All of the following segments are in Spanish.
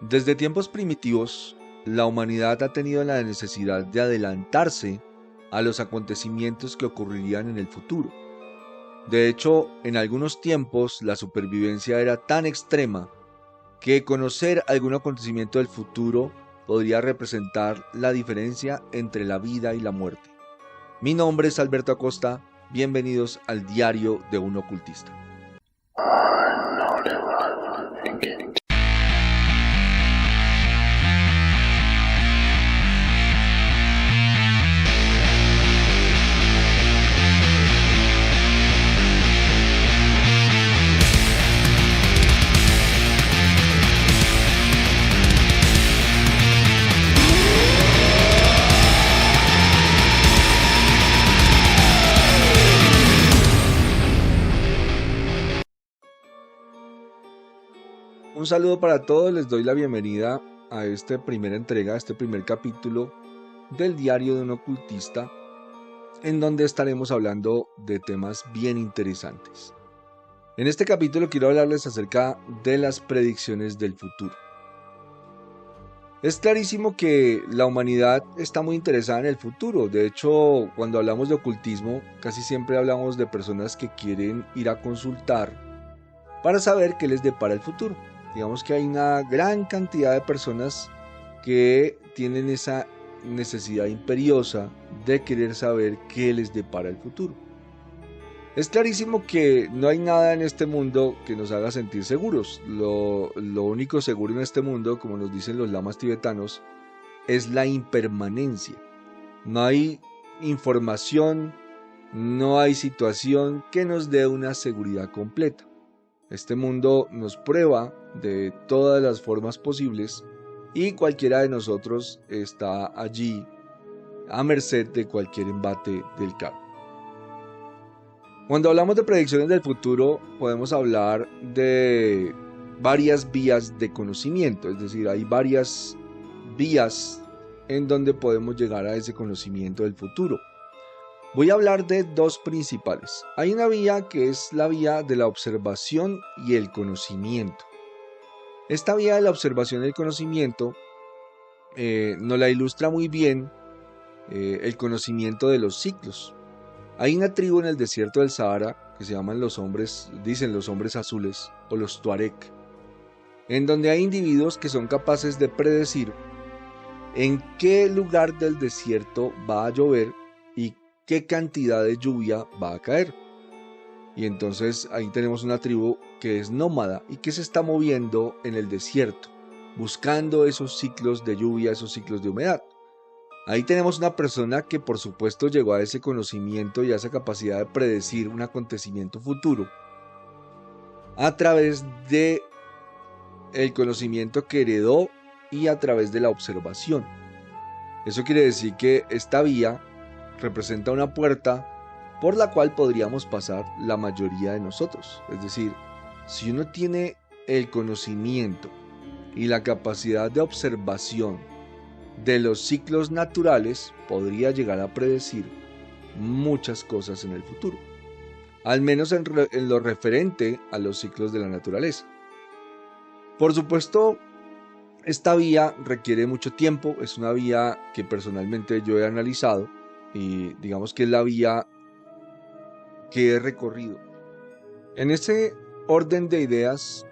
Desde tiempos primitivos, la humanidad ha tenido la necesidad de adelantarse a los acontecimientos que ocurrirían en el futuro. De hecho, en algunos tiempos la supervivencia era tan extrema que conocer algún acontecimiento del futuro podría representar la diferencia entre la vida y la muerte. Mi nombre es Alberto Acosta, bienvenidos al Diario de un Ocultista. Un saludo para todos, les doy la bienvenida a esta primera entrega, a este primer capítulo del Diario de un Ocultista, en donde estaremos hablando de temas bien interesantes. En este capítulo quiero hablarles acerca de las predicciones del futuro. Es clarísimo que la humanidad está muy interesada en el futuro. De hecho, cuando hablamos de ocultismo, casi siempre hablamos de personas que quieren ir a consultar para saber qué les depara el futuro. Digamos que hay una gran cantidad de personas que tienen esa necesidad imperiosa de querer saber qué les depara el futuro. Es clarísimo que no hay nada en este mundo que nos haga sentir seguros. Lo único seguro en este mundo, como nos dicen los lamas tibetanos, es la impermanencia. No hay información, no hay situación que nos dé una seguridad completa. Este mundo nos prueba de todas las formas posibles y cualquiera de nosotros está allí a merced de cualquier embate del karma. Cuando hablamos de predicciones del futuro, podemos hablar de varias vías de conocimiento, es decir, hay varias vías en donde podemos llegar a ese conocimiento del futuro. Voy a hablar de dos principales. Hay una vía que es la vía de la observación y el conocimiento. Esta vía de la observación y el conocimiento nos la ilustra muy bien el conocimiento de los ciclos. Hay una tribu en el desierto del Sahara que se llaman los hombres azules o los Tuareg, en donde hay individuos que son capaces de predecir en qué lugar del desierto va a llover y qué cantidad de lluvia va a caer. Y entonces ahí tenemos una tribu que es nómada y que se está moviendo en el desierto, buscando esos ciclos de lluvia, esos ciclos de humedad. Ahí tenemos una persona que por supuesto llegó a ese conocimiento y a esa capacidad de predecir un acontecimiento futuro a través de el conocimiento que heredó y a través de la observación. Eso quiere decir que esta vía representa una puerta por la cual podríamos pasar la mayoría de nosotros. Es decir, si uno tiene el conocimiento y la capacidad de observación de los ciclos naturales, podría llegar a predecir muchas cosas en el futuro, al menos en lo referente a los ciclos de la naturaleza. Por supuesto, esta vía requiere mucho tiempo, es una vía que personalmente yo he analizado y digamos que es la vía que he recorrido. En ese orden de ideas,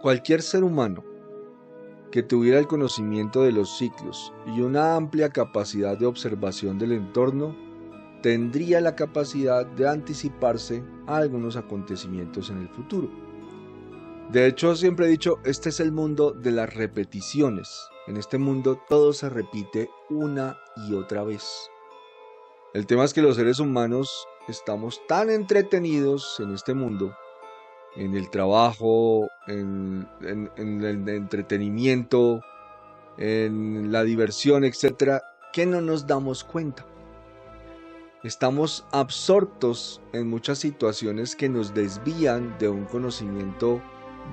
cualquier ser humano que tuviera el conocimiento de los ciclos y una amplia capacidad de observación del entorno, tendría la capacidad de anticiparse a algunos acontecimientos en el futuro. De hecho, siempre he dicho, este es el mundo de las repeticiones. En este mundo todo se repite una y otra vez. El tema es que los seres humanos estamos tan entretenidos en este mundo, en el trabajo, en el entretenimiento, en la diversión, etc., que no nos damos cuenta. Estamos absortos en muchas situaciones que nos desvían de un conocimiento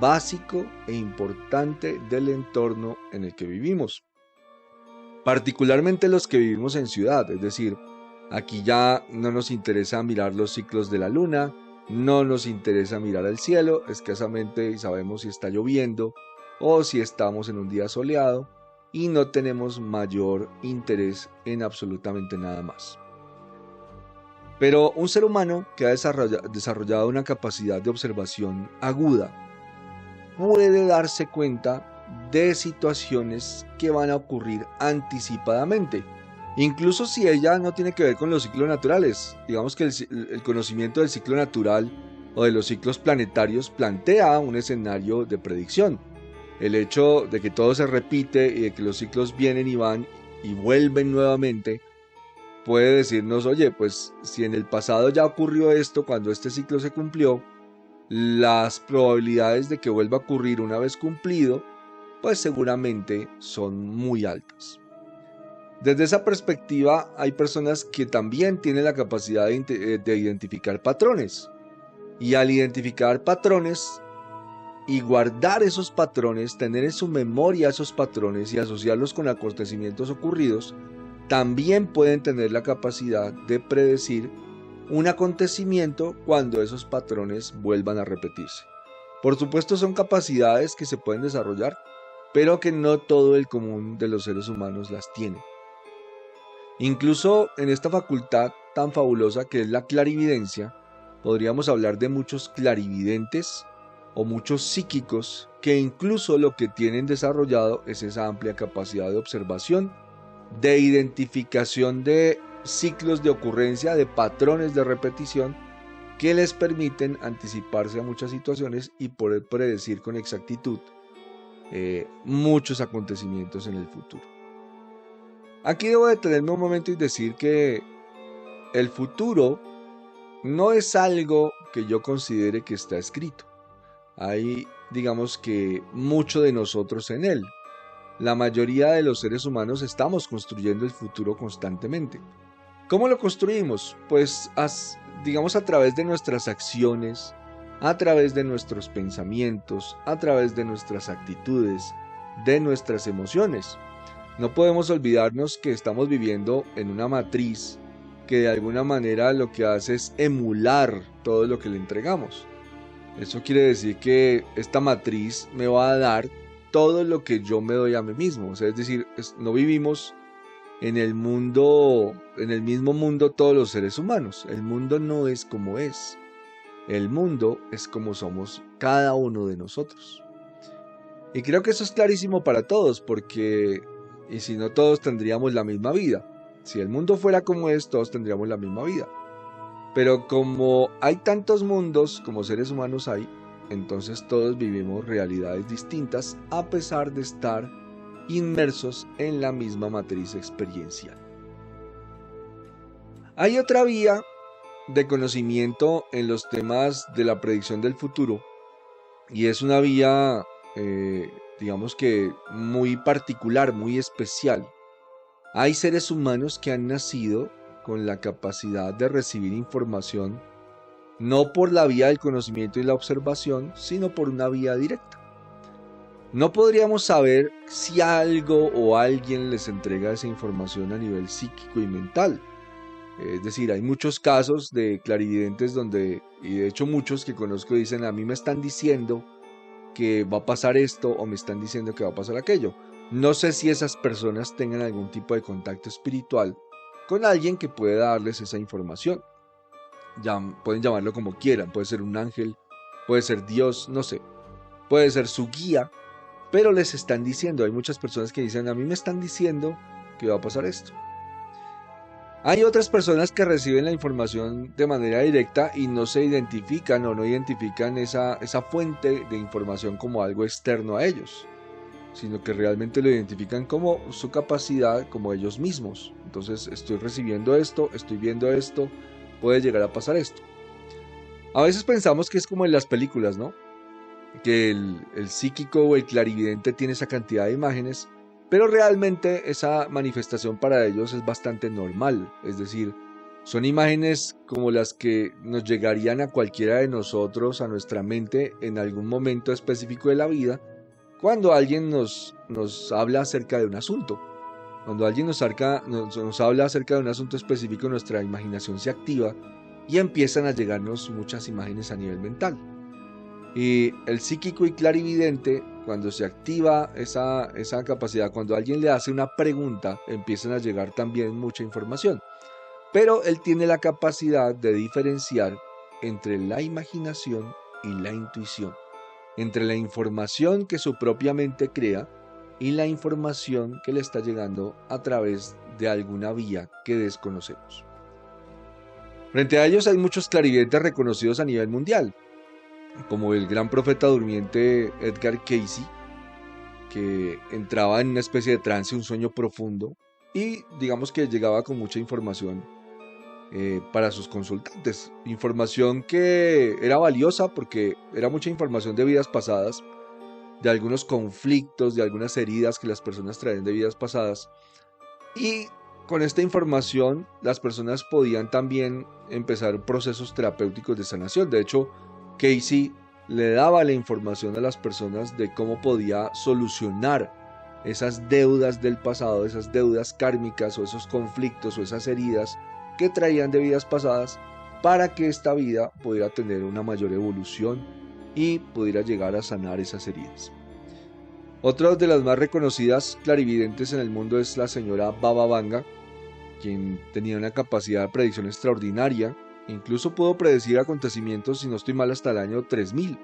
básico e importante del entorno en el que vivimos. Particularmente los que vivimos en ciudad, es decir, aquí ya no nos interesa mirar los ciclos de la luna, no nos interesa mirar al cielo escasamente y sabemos si está lloviendo o si estamos en un día soleado y no tenemos mayor interés en absolutamente nada más. Pero un ser humano que ha desarrollado una capacidad de observación aguda puede darse cuenta de situaciones que van a ocurrir anticipadamente, incluso si ella no tiene que ver con los ciclos naturales. Digamos que el conocimiento del ciclo natural o de los ciclos planetarios plantea un escenario de predicción. El hecho de que todo se repite y de que los ciclos vienen y van y vuelven nuevamente puede decirnos, oye, pues si en el pasado ya ocurrió esto, cuando este ciclo se cumplió, las probabilidades de que vuelva a ocurrir una vez cumplido, pues seguramente son muy altas. Desde esa perspectiva, hay personas que también tienen la capacidad de identificar patrones. Y al identificar patrones y guardar esos patrones, tener en su memoria esos patrones y asociarlos con acontecimientos ocurridos, también pueden tener la capacidad de predecir un acontecimiento cuando esos patrones vuelvan a repetirse. Por supuesto, son capacidades que se pueden desarrollar, pero que no todo el común de los seres humanos las tiene. Incluso en esta facultad tan fabulosa que es la clarividencia, podríamos hablar de muchos clarividentes o muchos psíquicos que incluso lo que tienen desarrollado es esa amplia capacidad de observación, de identificación de ciclos de ocurrencia, de patrones de repetición que les permiten anticiparse a muchas situaciones y poder predecir con exactitud muchos acontecimientos en el futuro. Aquí debo detenerme un momento y decir que el futuro no es algo que yo considere que está escrito. Hay, digamos que, mucho de nosotros en él. La mayoría de los seres humanos estamos construyendo el futuro constantemente. ¿Cómo lo construimos? Pues, digamos, a través de nuestras acciones, a través de nuestros pensamientos, a través de nuestras actitudes, de nuestras emociones. No podemos olvidarnos que estamos viviendo en una matriz que de alguna manera lo que hace es emular todo lo que le entregamos. Eso quiere decir que esta matriz me va a dar todo lo que yo me doy a mí mismo. O sea, es decir, no vivimos en el mundo, en el mismo mundo todos los seres humanos. El mundo no es como es. El mundo es como somos cada uno de nosotros. Y creo que eso es clarísimo para todos, porque y si no todos tendríamos la misma vida. Si el mundo fuera como es, todos tendríamos la misma vida. Pero como hay tantos mundos como seres humanos hay, entonces todos vivimos realidades distintas a pesar de estar inmersos en la misma matriz experiencial. Hay otra vía de conocimiento en los temas de la predicción del futuro y es una vía, digamos que muy particular, muy especial. Hay seres humanos que han nacido con la capacidad de recibir información no por la vía del conocimiento y la observación, sino por una vía directa. No podríamos saber si algo o alguien les entrega esa información a nivel psíquico y mental. Es decir, hay muchos casos de clarividentes donde, y de hecho muchos que conozco dicen, a mí me están diciendo que va a pasar esto o me están diciendo que va a pasar aquello. No sé si esas personas tengan algún tipo de contacto espiritual con alguien que pueda darles esa información. Ya, pueden llamarlo como quieran, puede ser un ángel, puede ser Dios, no sé, puede ser su guía, pero les están diciendo, hay muchas personas que dicen, a mí me están diciendo que va a pasar esto. Hay otras personas que reciben la información de manera directa y no se identifican o no identifican esa fuente de información como algo externo a ellos, sino que realmente lo identifican como su capacidad, como ellos mismos. Entonces, estoy recibiendo esto, estoy viendo esto, puede llegar a pasar esto. A veces pensamos que es como en las películas, ¿no? Que el psíquico o el clarividente tiene esa cantidad de imágenes, pero realmente esa manifestación para ellos es bastante normal. Es decir, son imágenes como las que nos llegarían a cualquiera de nosotros, a nuestra mente, en algún momento específico de la vida, cuando alguien nos habla acerca de un asunto. Cuando alguien nos habla acerca de un asunto específico, nuestra imaginación se activa y empiezan a llegarnos muchas imágenes a nivel mental. Y el psíquico y clarividente, cuando se activa esa capacidad, cuando alguien le hace una pregunta, empiezan a llegar también mucha información. Pero él tiene la capacidad de diferenciar entre la imaginación y la intuición, entre la información que su propia mente crea y la información que le está llegando a través de alguna vía que desconocemos. Frente a ellos hay muchos clarividentes reconocidos a nivel mundial, como el gran profeta durmiente Edgar Cayce, que entraba en una especie de trance, un sueño profundo, y digamos que llegaba con mucha información para sus consultantes. Información que era valiosa porque era mucha información de vidas pasadas, de algunos conflictos, de algunas heridas que las personas traen de vidas pasadas. Y con esta información las personas podían también empezar procesos terapéuticos de sanación. De hecho, Cayce le daba la información a las personas de cómo podía solucionar esas deudas del pasado, esas deudas kármicas o esos conflictos o esas heridas que traían de vidas pasadas, para que esta vida pudiera tener una mayor evolución y pudiera llegar a sanar esas heridas. Otra de las más reconocidas clarividentes en el mundo es la señora Baba Vanga, quien tenía una capacidad de predicción extraordinaria. Incluso pudo predecir acontecimientos, si no estoy mal, hasta el año 3000.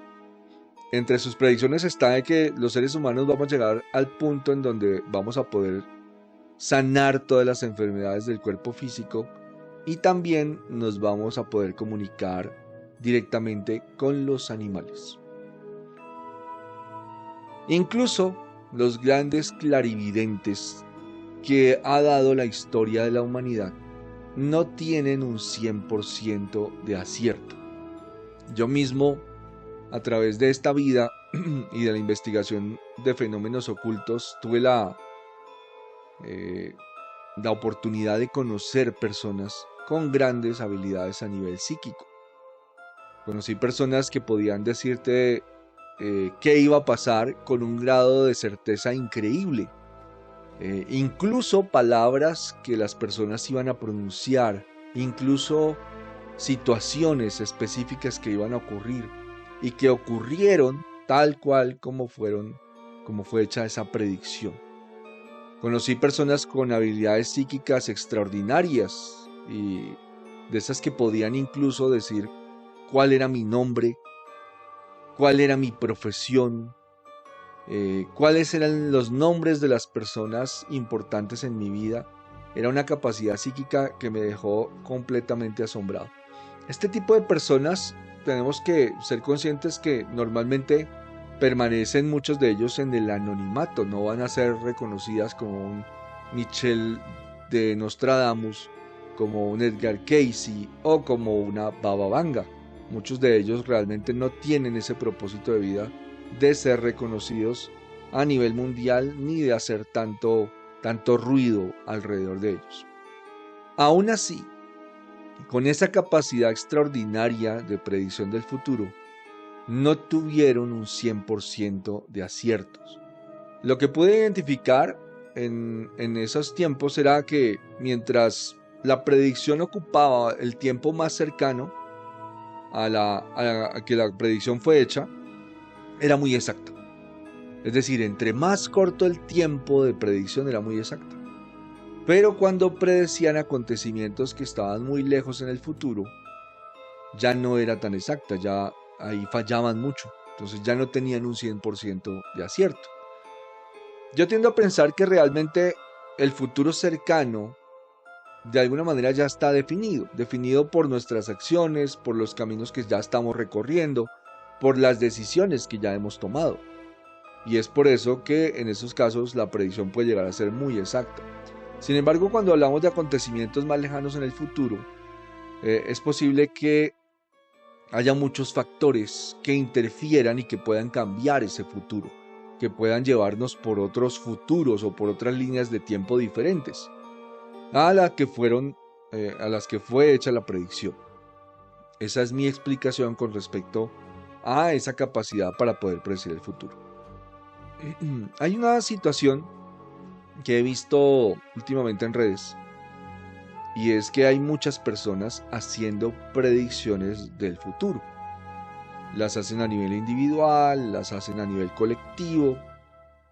Entre sus predicciones está de que los seres humanos vamos a llegar al punto en donde vamos a poder sanar todas las enfermedades del cuerpo físico y también nos vamos a poder comunicar directamente con los animales. Incluso los grandes clarividentes que ha dado la historia de la humanidad no tienen un 100% de acierto. Yo mismo, a través de esta vida y de la investigación de fenómenos ocultos, tuve la oportunidad de conocer personas con grandes habilidades a nivel psíquico. Conocí personas que podían decirte qué iba a pasar con un grado de certeza increíble. Incluso palabras que las personas iban a pronunciar, incluso situaciones específicas que iban a ocurrir y que ocurrieron tal cual como fue hecha esa predicción. Conocí personas con habilidades psíquicas extraordinarias y de esas que podían incluso decir cuál era mi nombre, cuál era mi profesión, cuáles eran los nombres de las personas importantes en mi vida. Era una capacidad psíquica que me dejó completamente asombrado. Este tipo de personas tenemos que ser conscientes que normalmente permanecen muchos de ellos en el anonimato, no van a ser reconocidas como un Michel de Nostradamus, como un Edgar Cayce o como una Baba Vanga. Muchos de ellos realmente no tienen ese propósito de vida de ser reconocidos a nivel mundial ni de hacer tanto ruido alrededor de ellos. Aún así, con esa capacidad extraordinaria de predicción del futuro, no tuvieron un 100% de aciertos. Lo que pude identificar en esos tiempos era que mientras la predicción ocupaba el tiempo más cercano a que la predicción fue hecha, era muy exacta. Es decir, entre más corto el tiempo de predicción era muy exacta. Pero cuando predecían acontecimientos que estaban muy lejos en el futuro, ya no era tan exacta, ya ahí fallaban mucho. Entonces ya no tenían un 100% de acierto. Yo tiendo a pensar que realmente el futuro cercano de alguna manera ya está definido por nuestras acciones, por los caminos que ya estamos recorriendo, por las decisiones que ya hemos tomado. Y es por eso que en esos casos la predicción puede llegar a ser muy exacta. Sin embargo, cuando hablamos de acontecimientos más lejanos en el futuro, es posible que haya muchos factores que interfieran y que puedan cambiar ese futuro, que puedan llevarnos por otros futuros o por otras líneas de tiempo diferentes a las que fue hecha la predicción. Esa es mi explicación con respecto a esa capacidad para poder predecir el futuro. Hay una situación que he visto últimamente en redes, y es que hay muchas personas haciendo predicciones del futuro. las hacen a nivel individual, las hacen a nivel colectivo.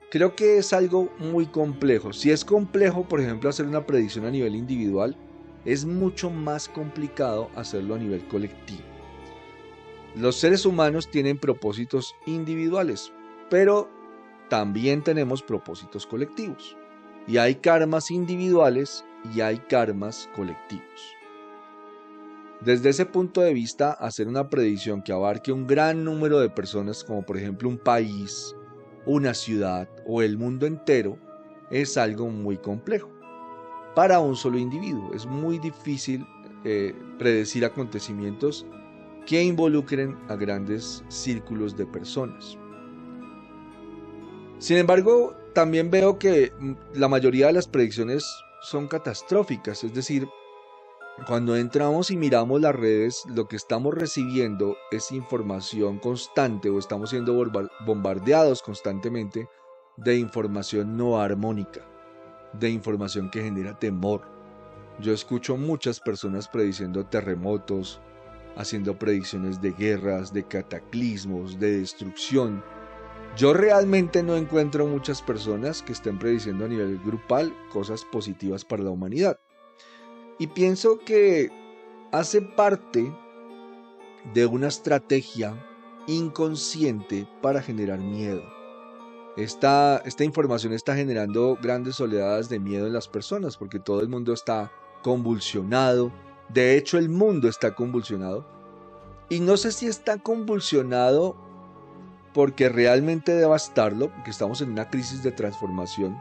Creo que es algo muy complejo. Si es complejo, por ejemplo, hacer una predicción a nivel individual, es mucho más complicado hacerlo a nivel colectivo. Los seres humanos tienen propósitos individuales, pero también tenemos propósitos colectivos. Y hay karmas individuales y hay karmas colectivos. Desde ese punto de vista, hacer una predicción que abarque un gran número de personas, como por ejemplo un país, una ciudad o el mundo entero, es algo muy complejo. Para un solo individuo es muy difícil predecir acontecimientos que involucren a grandes círculos de personas. Sin embargo, también veo que la mayoría de las predicciones son catastróficas, es decir, cuando entramos y miramos las redes, lo que estamos recibiendo es información constante o estamos siendo bombardeados constantemente de información no armónica, de información que genera temor. Yo escucho muchas personas prediciendo terremotos, haciendo predicciones de guerras, de cataclismos, de destrucción. Yo realmente no encuentro muchas personas que estén prediciendo a nivel grupal cosas positivas para la humanidad. Y pienso que hace parte de una estrategia inconsciente para generar miedo. Esta información está generando grandes oleadas de miedo en las personas porque todo el mundo está convulsionado. De hecho, el mundo está convulsionado. Y no sé si está convulsionado porque realmente deba estarlo, porque estamos en una crisis de transformación,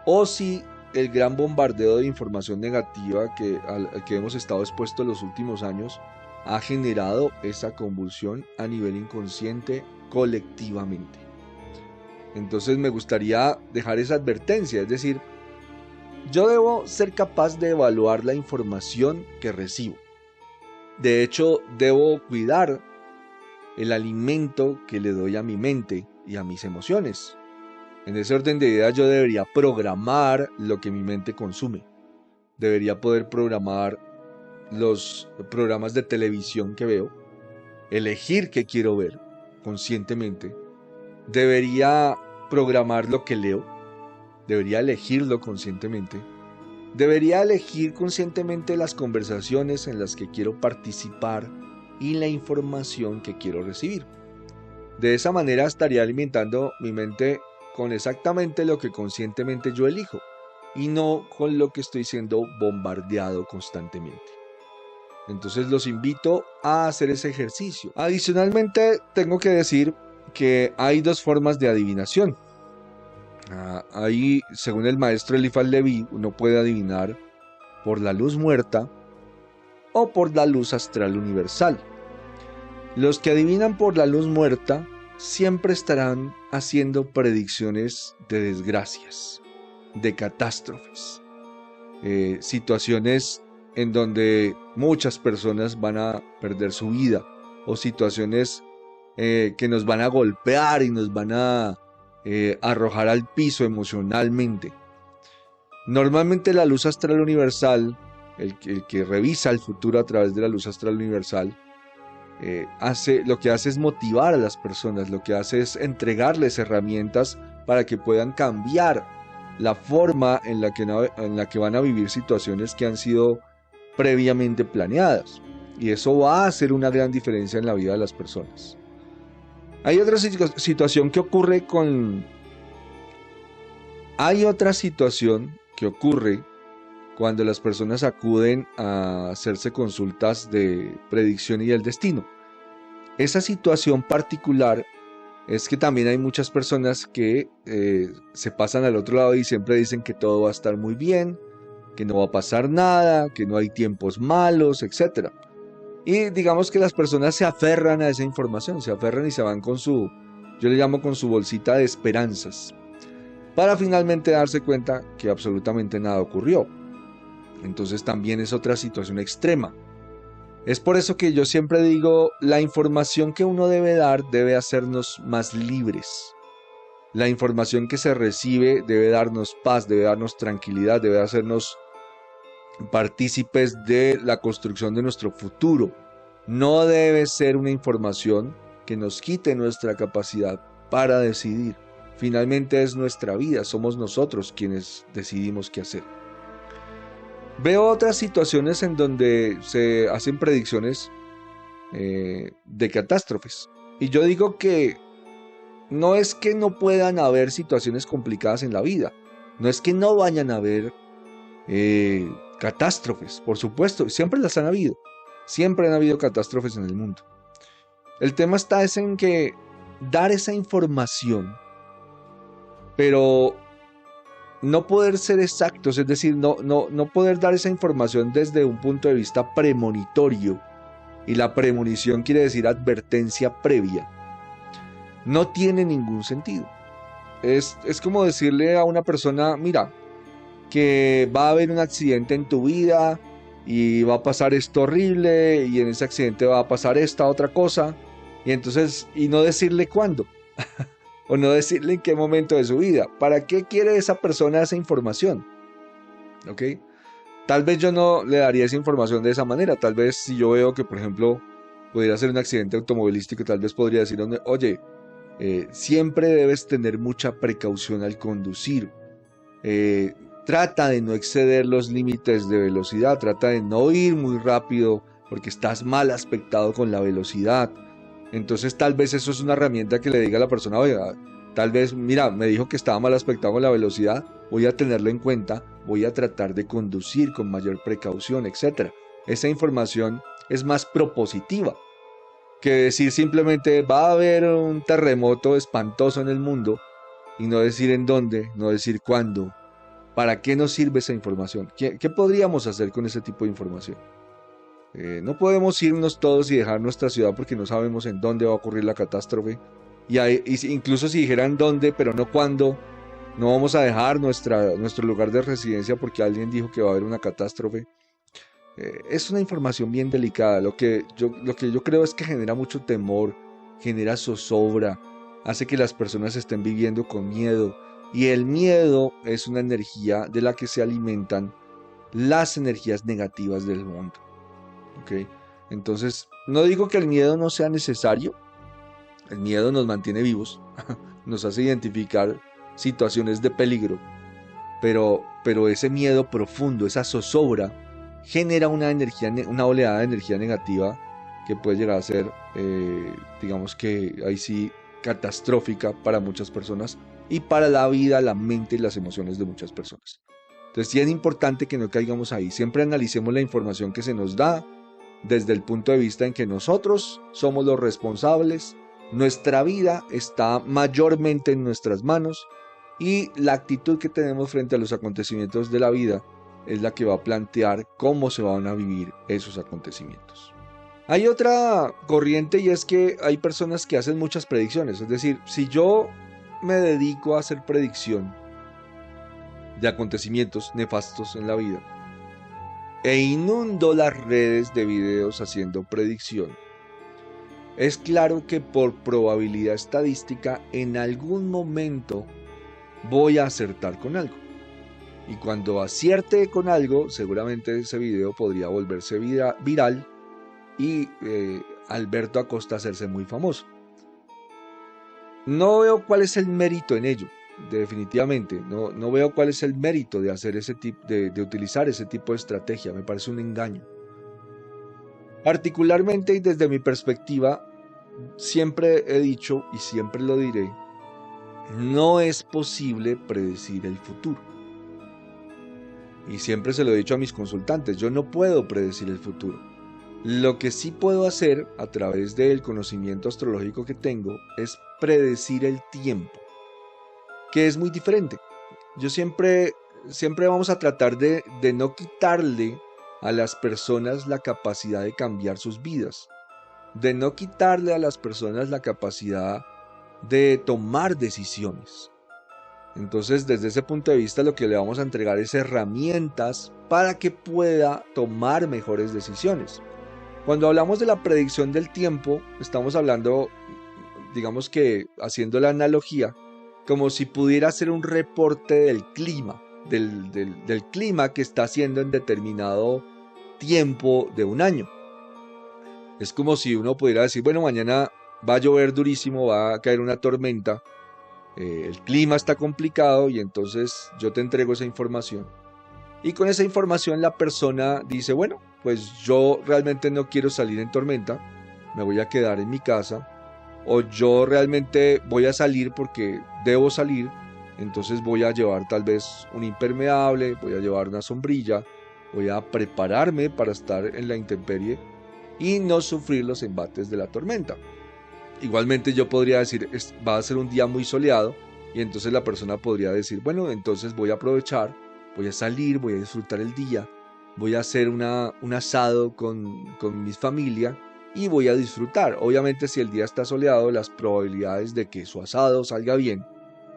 o si el gran bombardeo de información negativa al que hemos estado expuestos los últimos años ha generado esa convulsión a nivel inconsciente colectivamente. Entonces me gustaría dejar esa advertencia, es decir, yo debo ser capaz de evaluar la información que recibo. De hecho, debo cuidar el alimento que le doy a mi mente y a mis emociones. En ese orden de ideas yo debería programar lo que mi mente consume. Debería poder programar los programas de televisión que veo, elegir qué quiero ver conscientemente. Debería programar lo que leo, debería elegirlo conscientemente. Debería elegir conscientemente las conversaciones en las que quiero participar y la información que quiero recibir. De esa manera estaría alimentando mi mente con exactamente lo que conscientemente yo elijo y no con lo que estoy siendo bombardeado constantemente. Entonces los invito a hacer ese ejercicio. Adicionalmente, tengo que decir que hay dos formas de adivinación. Ahí, según el maestro Eliphas Leví, uno puede adivinar por la luz muerta o por la luz astral universal. Los que adivinan por la luz muerta siempre estarán haciendo predicciones de desgracias, de catástrofes, situaciones en donde muchas personas van a perder su vida o situaciones que nos van a golpear y nos van a arrojar al piso emocionalmente. Normalmente la luz astral universal, el que revisa el futuro a través de la luz astral universal, lo que hace es motivar a las personas, lo que hace es entregarles herramientas para que puedan cambiar la forma en la que van a vivir situaciones que han sido previamente planeadas. Y eso va a hacer una gran diferencia en la vida de las personas. Hay otra situación que ocurre cuando las personas acuden a hacerse consultas de predicción y del destino. Esa situación particular es que también hay muchas personas que se pasan al otro lado y siempre dicen que todo va a estar muy bien, que no va a pasar nada, que no hay tiempos malos, etc. Y digamos que las personas se aferran a esa información, se aferran y se van yo le llamo con su bolsita de esperanzas, para finalmente darse cuenta que absolutamente nada ocurrió. Entonces también es otra situación extrema. Es por eso que yo siempre digo, la información que uno debe dar debe hacernos más libres. La información que se recibe debe darnos paz, debe darnos tranquilidad, debe hacernos partícipes de la construcción de nuestro futuro. No debe ser una información que nos quite nuestra capacidad para decidir. Finalmente es nuestra vida, somos nosotros quienes decidimos qué hacer. Veo otras situaciones en donde se hacen predicciones de catástrofes. Y yo digo que no es que no puedan haber situaciones complicadas en la vida, no es que no vayan a haber catástrofes, por supuesto, siempre las han habido, siempre han habido catástrofes en el mundo. El tema está es en que dar esa información, pero no poder ser exactos, es decir, no poder dar esa información desde un punto de vista premonitorio, y la premonición quiere decir advertencia previa, no tiene ningún sentido. Es como decirle a una persona, mira, que va a haber un accidente en tu vida y va a pasar esto horrible y en ese accidente va a pasar esta otra cosa, y entonces, y no decirle cuándo o no decirle en qué momento de su vida. ¿Para qué quiere esa persona esa información? ¿Ok? Tal vez yo no le daría esa información de esa manera. Tal vez si yo veo que, por ejemplo, pudiera ser un accidente automovilístico, tal vez podría decir, oye, siempre debes tener mucha precaución al conducir. Trata de no exceder los límites de velocidad, trata de no ir muy rápido porque estás mal aspectado con la velocidad. Entonces tal vez eso es una herramienta que le diga a la persona, oye, tal vez, mira, me dijo que estaba mal aspectado con la velocidad, voy a tenerlo en cuenta, voy a tratar de conducir con mayor precaución, etc. Esa información es más propositiva que decir simplemente va a haber un terremoto espantoso en el mundo y no decir en dónde, no decir cuándo. ¿Para qué nos sirve esa información? ¿Qué podríamos hacer con ese tipo de información? No podemos irnos todos y dejar nuestra ciudad porque no sabemos en dónde va a ocurrir la catástrofe. Incluso si dijeran dónde, pero no cuándo, no vamos a dejar nuestro lugar de residencia porque alguien dijo que va a haber una catástrofe. Es una información bien delicada. Lo que yo creo es que genera mucho temor, genera zozobra, hace que las personas estén viviendo con miedo. Y el miedo es una energía de la que se alimentan las energías negativas del mundo. ¿Ok? Entonces, no digo que el miedo no sea necesario. El miedo nos mantiene vivos, nos hace identificar situaciones de peligro. Pero ese miedo profundo, esa zozobra, genera una oleada de energía negativa que puede llegar a ser, digamos que ahí sí, catastrófica para muchas personas y para la vida, la mente y las emociones de muchas personas. Entonces sí es importante que no caigamos ahí. Siempre analicemos la información que se nos da desde el punto de vista en que nosotros somos los responsables, nuestra vida está mayormente en nuestras manos y la actitud que tenemos frente a los acontecimientos de la vida es la que va a plantear cómo se van a vivir esos acontecimientos. Hay otra corriente y es que hay personas que hacen muchas predicciones. Es decir, si yo me dedico a hacer predicción de acontecimientos nefastos en la vida e inundo las redes de videos haciendo predicción, es claro que por probabilidad estadística en algún momento voy a acertar con algo. Y cuando acierte con algo, seguramente ese video podría volverse viral y Alberto Acosta hacerse muy famoso. No veo cuál es el mérito en ello, definitivamente. No veo cuál es el mérito de hacer de utilizar ese tipo de estrategia. Me parece un engaño. Particularmente y desde mi perspectiva, siempre he dicho y siempre lo diré, no es posible predecir el futuro. Y siempre se lo he dicho a mis consultantes, yo no puedo predecir el futuro. Lo que sí puedo hacer a través del conocimiento astrológico que tengo es predecir el tiempo, que es muy diferente. Yo siempre vamos a tratar de no quitarle a las personas la capacidad de cambiar sus vidas, de no quitarle a las personas la capacidad de tomar decisiones. Entonces, desde ese punto de vista, lo que le vamos a entregar es herramientas para que pueda tomar mejores decisiones. Cuando hablamos de la predicción del tiempo, estamos hablando, digamos que haciendo la analogía, como si pudiera ser un reporte del clima, del clima que está haciendo en determinado tiempo de un año. Es como si uno pudiera decir, bueno, mañana va a llover durísimo, va a caer una tormenta, el clima está complicado y entonces yo te entrego esa información. Y con esa información la persona dice, bueno, pues yo realmente no quiero salir en tormenta, me voy a quedar en mi casa, o yo realmente voy a salir porque debo salir, entonces voy a llevar tal vez un impermeable, voy a llevar una sombrilla, voy a prepararme para estar en la intemperie y no sufrir los embates de la tormenta. Igualmente yo podría decir, va a ser un día muy soleado y entonces la persona podría decir, bueno, entonces voy a aprovechar, voy a salir, voy a disfrutar el día, voy a hacer un asado con mi familia y voy a disfrutar. Obviamente si el día está soleado, las probabilidades de que su asado salga bien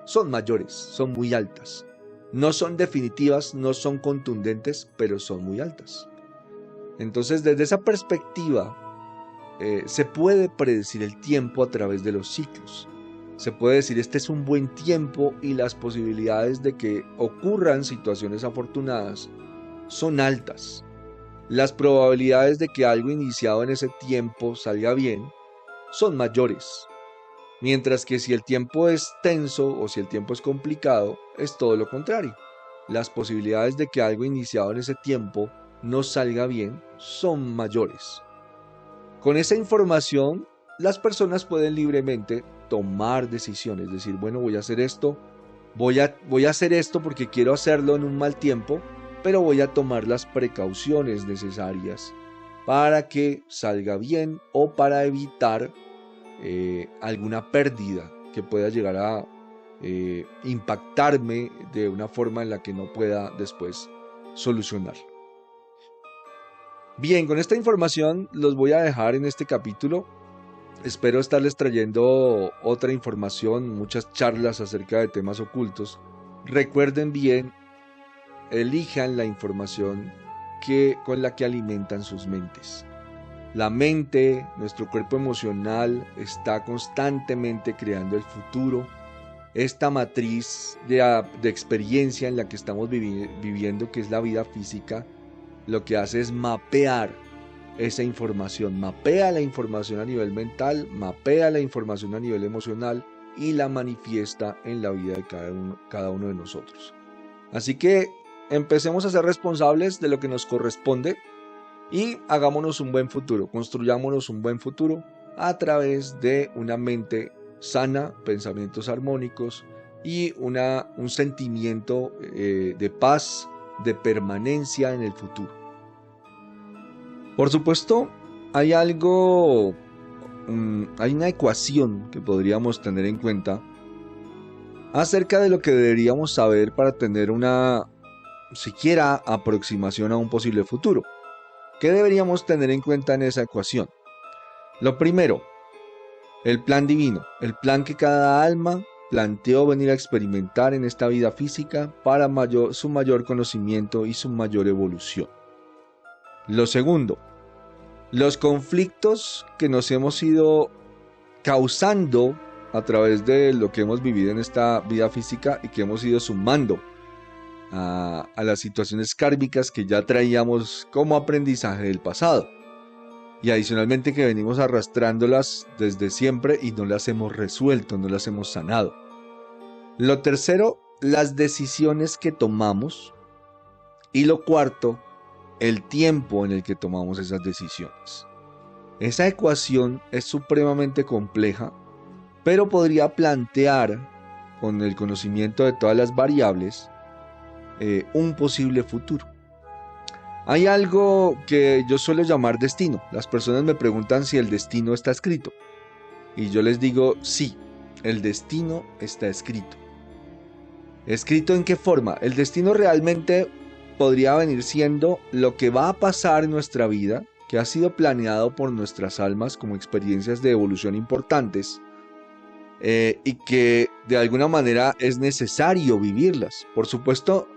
son mayores, son muy altas. No son definitivas, no son contundentes, pero son muy altas. Entonces desde esa perspectiva, se puede predecir el tiempo a través de los ciclos. Se puede decir este es un buen tiempo y las posibilidades de que ocurran situaciones afortunadas son altas. Las probabilidades de que algo iniciado en ese tiempo salga bien son mayores. Mientras que si el tiempo es tenso o si el tiempo es complicado, es todo lo contrario. Las posibilidades de que algo iniciado en ese tiempo no salga bien son mayores. Con esa información, las personas pueden libremente tomar decisiones, decir, bueno, voy a hacer esto, voy a hacer esto porque quiero hacerlo en un mal tiempo, pero voy a tomar las precauciones necesarias para que salga bien o para evitar alguna pérdida que pueda llegar a impactarme de una forma en la que no pueda después solucionar. Bien, con esta información los voy a dejar en este capítulo. Espero estarles trayendo otra información, muchas charlas acerca de temas ocultos. Recuerden bien, elijan la información con la que alimentan sus mentes. La mente, nuestro cuerpo emocional, está constantemente creando el futuro. Esta matriz de experiencia en la que estamos viviendo, que es la vida física, lo que hace es mapear esa información, mapea la información a nivel mental, mapea la información a nivel emocional y la manifiesta en la vida de cada uno de nosotros. Así que empecemos a ser responsables de lo que nos corresponde y hagámonos un buen futuro, construyámonos un buen futuro a través de una mente sana, pensamientos armónicos y un sentimiento de paz, de permanencia en el futuro. Por supuesto, hay hay una ecuación que podríamos tener en cuenta acerca de lo que deberíamos saber para tener una siquiera aproximación a un posible futuro. ¿Qué deberíamos tener en cuenta en esa ecuación? Lo primero, el plan divino, el plan que cada alma planteó venir a experimentar en esta vida física para su mayor conocimiento y su mayor evolución. Lo segundo, los conflictos que nos hemos ido causando a través de lo que hemos vivido en esta vida física y que hemos ido sumando a las situaciones kármicas que ya traíamos como aprendizaje del pasado. Y adicionalmente que venimos arrastrándolas desde siempre y no las hemos resuelto, no las hemos sanado. Lo tercero, las decisiones que tomamos. Y lo cuarto, el tiempo en el que tomamos esas decisiones. Esa ecuación es supremamente compleja, pero podría plantear, con el conocimiento de todas las variables, un posible futuro. Hay algo que yo suelo llamar destino. Las personas me preguntan si el destino está escrito. Y yo les digo, sí, el destino está escrito. ¿Escrito en qué forma? El destino realmente podría venir siendo lo que va a pasar en nuestra vida, que ha sido planeado por nuestras almas como experiencias de evolución importantes, y que de alguna manera es necesario vivirlas. Por supuesto,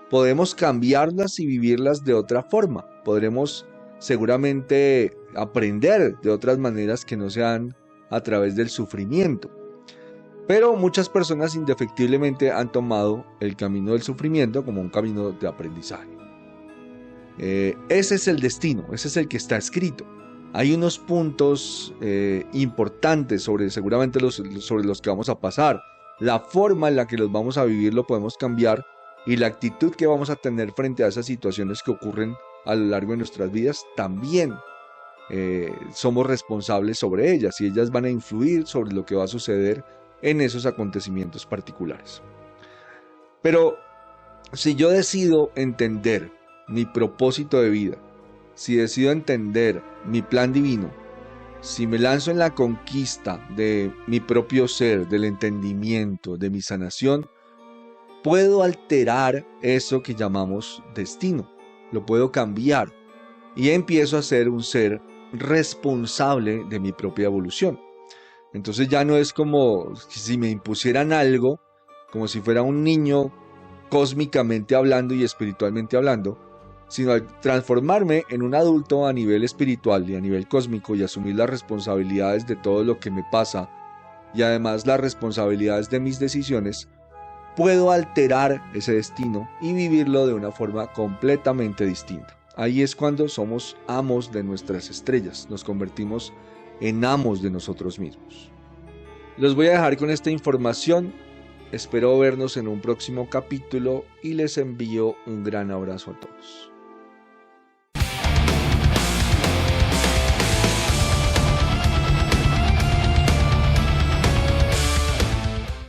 podemos cambiarlas y vivirlas de otra forma. Podremos seguramente aprender de otras maneras que no sean a través del sufrimiento. Pero muchas personas indefectiblemente han tomado el camino del sufrimiento como un camino de aprendizaje. Ese es el destino, ese es el que está escrito. Hay unos puntos importantes seguramente sobre los que vamos a pasar. La forma en la que los vamos a vivir lo podemos cambiar, y la actitud que vamos a tener frente a esas situaciones que ocurren a lo largo de nuestras vidas también somos responsables sobre ellas, y ellas van a influir sobre lo que va a suceder en esos acontecimientos particulares. Pero si yo decido entender mi propósito de vida, si decido entender mi plan divino, si me lanzo en la conquista de mi propio ser, del entendimiento, de mi sanación, puedo alterar eso que llamamos destino, lo puedo cambiar, y empiezo a ser un ser responsable de mi propia evolución. Entonces ya no es como si me impusieran algo, como si fuera un niño cósmicamente hablando y espiritualmente hablando, sino al transformarme en un adulto a nivel espiritual y a nivel cósmico y asumir las responsabilidades de todo lo que me pasa, y además las responsabilidades de mis decisiones, puedo alterar ese destino y vivirlo de una forma completamente distinta. Ahí es cuando somos amos de nuestras estrellas, nos convertimos en amos de nosotros mismos. Los voy a dejar con esta información, espero vernos en un próximo capítulo y les envío un gran abrazo a todos.